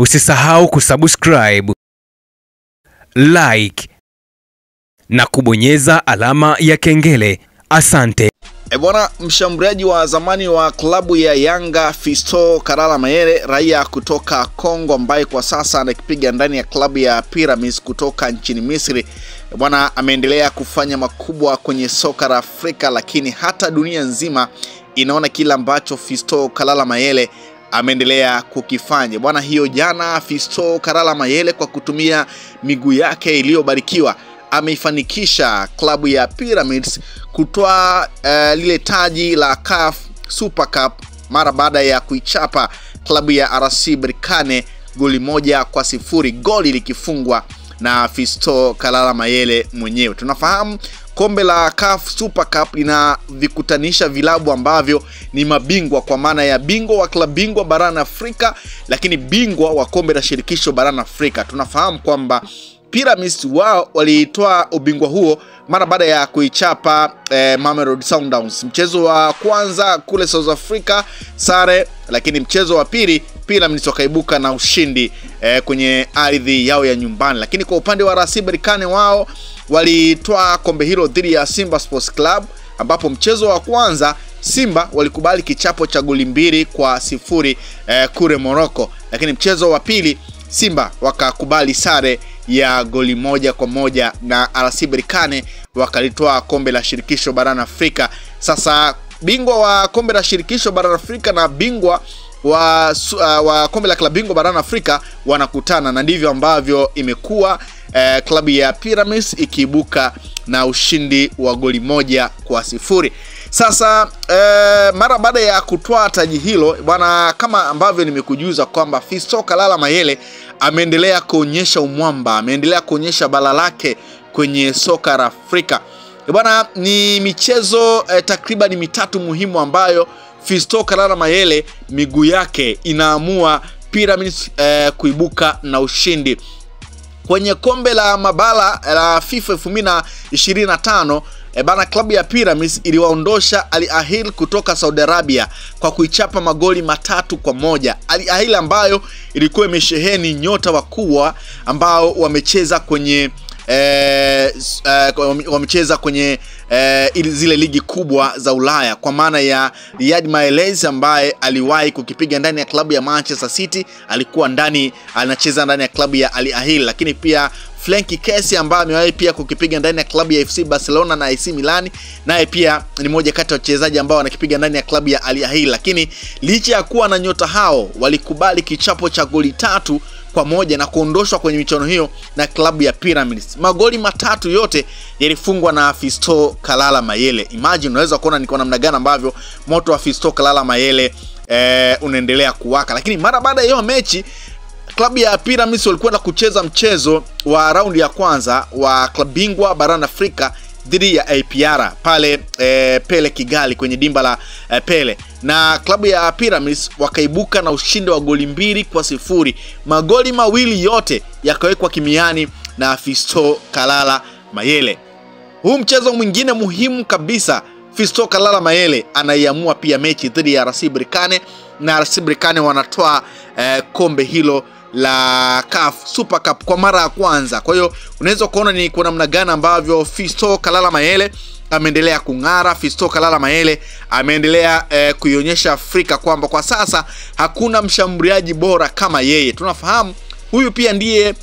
Usisahau kusubscribe, like na kubonyeza alama ya kengele. Asante. Bwana, mshambuliaji wa zamani wa klabu ya Yanga Fiston Kalala Mayele, raia kutoka Kongo ambaye kwa sasa anakipiga ndani ya klabu ya Pyramids kutoka nchini Misri. Bwana, ameendelea kufanya makubwa kwenye soka la Afrika, lakini hata dunia nzima inaona kila ambacho Fiston Kalala Mayele ameendelea kukifanya. Bwana, hiyo jana Fiston Kalala Mayele kwa kutumia miguu yake iliyobarikiwa ameifanikisha klabu ya Pyramids kutoa lile taji la CAF Super Cup mara baada ya kuichapa klabu ya RC Berkane goli 1-0, goli likifungwa na Fiston Kalala Mayele mwenyewe. Tunafahamu kombe la CAF Super Cup lina vikutanisha vilabu ambavyo ni mabingwa, kwa maana ya bingwa wa klabu bingwa barani Afrika, lakini bingwa wa kombe la shirikisho barani Afrika. Tunafahamu kwamba Pyramids wao walitoa ubingwa huo mara baada ya kuichapa Mamelodi Sundowns. Mchezo wa kwanza kule South Africa sare, lakini mchezo wa pili Pyramids wakaibuka na ushindi kwenye ardhi yao ya nyumbani. Lakini kwa upande wa RC Berkane, wao walitoa kombe hilo dhidi ya Simba Sports Club, ambapo mchezo wa kwanza Simba walikubali kichapo cha goli 2-0 kule Morocco, lakini mchezo wa pili Simba wakakubali sare ya goli 1-1 na RC Berkane wakalitoa kombe la shirikisho barani Afrika. Sasa bingwa wa kombe la shirikisho barani Afrika na bingwa wa kombe la klabu bingwa barani Afrika wanakutana, na ndivyo ambavyo imekuwa klabu ya Pyramids ikiibuka na ushindi wa goli 1-0. Sasa mara baada ya kutoa taji hilo bwana, kama ambavyo nimekujuza kwamba Fiston Kalala Mayele ameendelea kuonyesha umwamba, ameendelea kuonyesha bala lake kwenye soka la Afrika. Bwana, ni michezo takriban mitatu muhimu ambayo Fiston Kalala Mayele miguu yake inaamua Pyramids kuibuka na ushindi. Kwenye kombe la mabala la FIFA 2025 bana, klabu ya Pyramids iliwaondosha Al Ahly kutoka Saudi Arabia kwa kuichapa magoli 3-1. Al Ahly ambayo ilikuwa imesheheni nyota wakubwa ambao wamecheza kwenye zile ligi kubwa za Ulaya, kwa maana ya Riyad Mahrez ambaye aliwahi kukipiga ndani ya klabu ya Manchester City, alikuwa anacheza ndani ya klabu ya Al Ahly, lakini pia Frenkie Kessie ambaye amewahi pia kukipiga ndani ya klabu ya FC Barcelona na AC Milan, naye pia ni mmoja kati ya wachezaji ambao wanakipiga ndani ya klabu ya Al Ahly. Lakini licha ya kuwa na nyota hao, walikubali kichapo cha goli 3-1 na kuondoshwa kwenye michuano hiyo na klabu ya Pyramids. Magoli 3 yote yalifungwa na Fiston Kalala Mayele. Imagine, unaweza kuona ni kwa namna gani ambavyo moto wa Fiston Kalala Mayele unaendelea kuwaka. Lakini mara baada ya hiyo mechi, klabu ya Pyramids walikwenda kucheza mchezo wa raundi ya kwanza wa klabu bingwa barani Afrika dhidi ya APR pale Pele Kigali, kwenye dimba la Pele, na klabu ya Pyramids wakaibuka na ushindi wa goli 2-0. Magoli mawili yote yakawekwa kimiani na Fiston Kalala Mayele. Huu mchezo mwingine muhimu kabisa, Fiston Kalala Mayele anaiamua pia mechi dhidi ya RC Berkane, na RC Berkane wanatoa kombe hilo la CAF Super Cup kwa mara ya kwanza. Kwa hiyo unaweza kuona ni kwa namna gani ambavyo Fiston Kalala Mayele ameendelea kung'ara. Fiston Kalala Mayele ameendelea kuionyesha Afrika kwamba kwa sasa hakuna mshambuliaji bora kama yeye. Tunafahamu huyu pia ndiye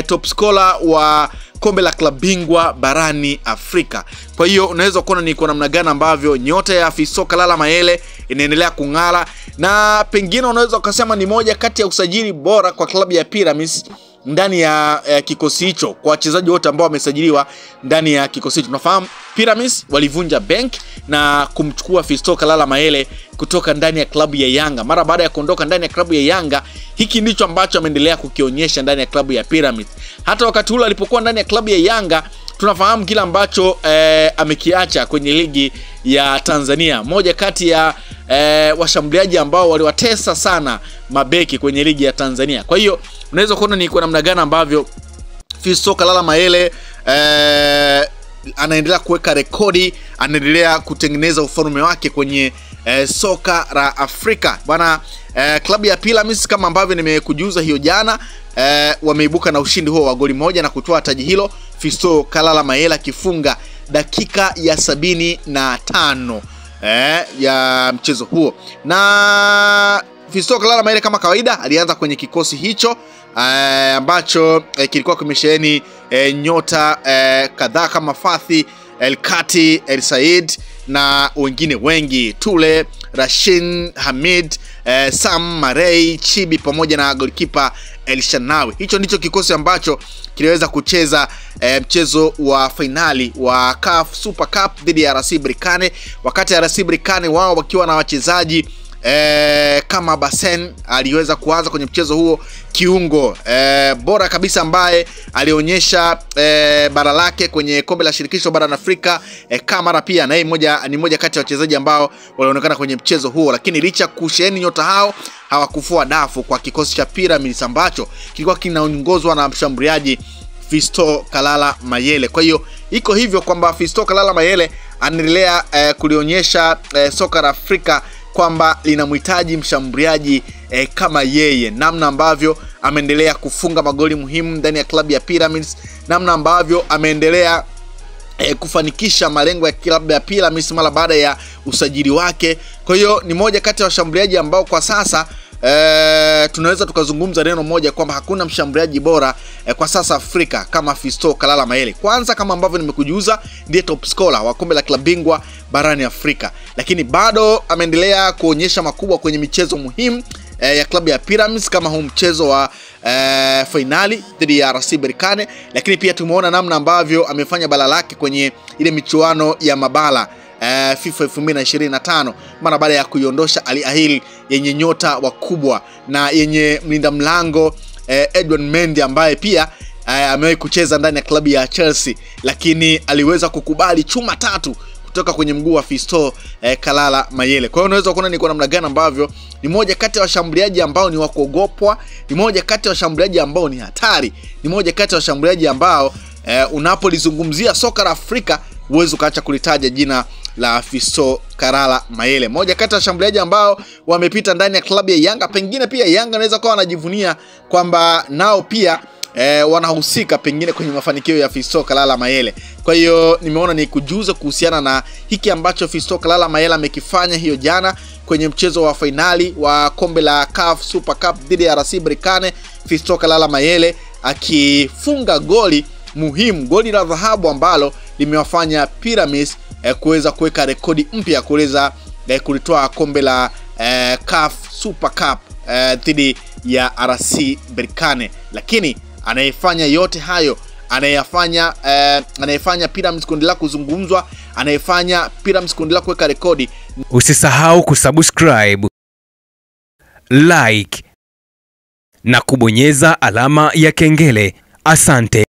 top scorer wa kombe la klabu bingwa barani Afrika. Kwa hiyo unaweza kuona ni kwa namna gani ambavyo nyota ya Fiston Kalala Mayele inaendelea kung'ara, na pengine unaweza kusema ni moja kati ya usajili bora kwa klabu ya Pyramids ndani ya kikosi hicho, kwa wachezaji wote ambao wamesajiliwa ndani ya kikosi hicho. Tunafahamu Pyramids walivunja bank na kumchukua Fiston Kalala Mayele kutoka ndani ya klabu ya Yanga. Mara baada ya kuondoka ndani ya klabu ya Yanga, hiki ndicho ambacho ameendelea kukionyesha ndani ya klabu ya Pyramids. Hata wakati ule alipokuwa ndani ya klabu ya Yanga, tunafahamu kila ambacho amekiacha kwenye ligi ya Tanzania. Moja kati ya washambuliaji ambao waliwatesa sana mabeki kwenye ligi ya Tanzania. Kwa hiyo unaweza kuona ni kwa namna gani ambavyo Fiston Kalala Mayele anaendelea kuweka rekodi, anaendelea kutengeneza ufalme wake kwenye soka la Afrika. Bwana, klabu ya Pyramids kama ambavyo nimekujuza hiyo jana, wameibuka na ushindi huo wa goli moja na kutoa taji hilo, Fiston Kalala Mayele akifunga dakika ya 75 ya mchezo huo. Na Fiston Kalala Mayele kama kawaida alianza kwenye kikosi hicho ambacho kilikuwa kimesheheni nyota kadhaa kama Fathi El-Kati, El Said na wengine wengi, Tule, Rashin Hamid, Sam Marei, Chibi pamoja na goalkeeper El Shanawi. Hicho ndicho kikosi ambacho kiliweza kucheza mchezo wa finali wa CAF Super Cup dhidi ya RC Berkane, wakati RC Berkane wao wakiwa na wachezaji kama Basen aliweza kuanza kwenye mchezo huo, kiungo bora kabisa ambaye alionyesha bara lake kwenye kombe la shirikisho barani Afrika. Kamara pia naye ni moja kati ya wachezaji ambao walionekana kwenye mchezo huo, lakini licha kusheheni nyota hao hawakufua dafu kwa kikosi cha Pyramids ambacho kilikuwa kinaongozwa na mshambuliaji Fiston Kalala Mayele. Kwa hiyo iko hivyo kwamba Fiston Kalala Mayele anaendelea kulionyesha soka la Afrika kwamba linamhitaji mshambuliaji kama yeye, namna ambavyo ameendelea kufunga magoli muhimu ndani ya klabu ya Pyramids, namna ambavyo ameendelea kufanikisha malengo ya klabu ya Pyramids mara baada ya usajili wake. Kwa hiyo ni moja kati ya washambuliaji ambao kwa sasa tunaweza tukazungumza neno moja kwamba hakuna mshambuliaji bora kwa sasa Afrika kama Fiston Kalala Mayele. Kwanza, kama ambavyo nimekujuza, ndiye top scorer wa kombe la klabu bingwa barani Afrika, lakini bado ameendelea kuonyesha makubwa kwenye michezo muhimu ya klabu ya Pyramids kama huu mchezo wa finali dhidi ya RC Berkane, lakini pia tumeona namna ambavyo amefanya bala lake kwenye ile michuano ya mabala FIFA 2025 mara baada ya kuiondosha Al Ahly yenye nyota wakubwa na yenye mlinda mlango Edouard Mendy ambaye pia amewahi kucheza ndani ya klabu ya Chelsea, lakini aliweza kukubali chuma 3 kutoka kwenye mguu wa Fiston Kalala Mayele. Kwa hiyo unaweza kuona ni kwa namna gani ambavyo ni moja kati ya washambuliaji ambao ni wa kuogopwa, ni moja kati ya washambuliaji ambao ni hatari, ni moja kati ya washambuliaji ambao unapolizungumzia soka la Afrika uwezo ukaacha kulitaja jina la Fiston Kalala Mayele. Moja kati ya washambuliaji ambao wamepita ndani ya klabu ya Yanga, pengine pia Yanga anaweza kuwa anajivunia kwamba nao pia wanahusika pengine kwenye mafanikio ya Fiston Kalala Mayele. Kwa hiyo nimeona ni kujuza kuhusiana na hiki ambacho Fiston Kalala Mayele amekifanya hiyo jana kwenye mchezo wa finali wa kombe la CAF Super Cup dhidi ya RC Berkane. Fiston Kalala Mayele akifunga goli muhimu, goli la dhahabu ambalo limewafanya Pyramids kuweza kuweka rekodi mpya kuweza kulitoa kombe la CAF Super Cup dhidi ya RC Berkane. Lakini anayefanya yote hayo, anayefanya Pyramids kuendelea kuzungumzwa, anayefanya Pyramids kuendelea kuweka rekodi. Usisahau kusubscribe, like na kubonyeza alama ya kengele. Asante.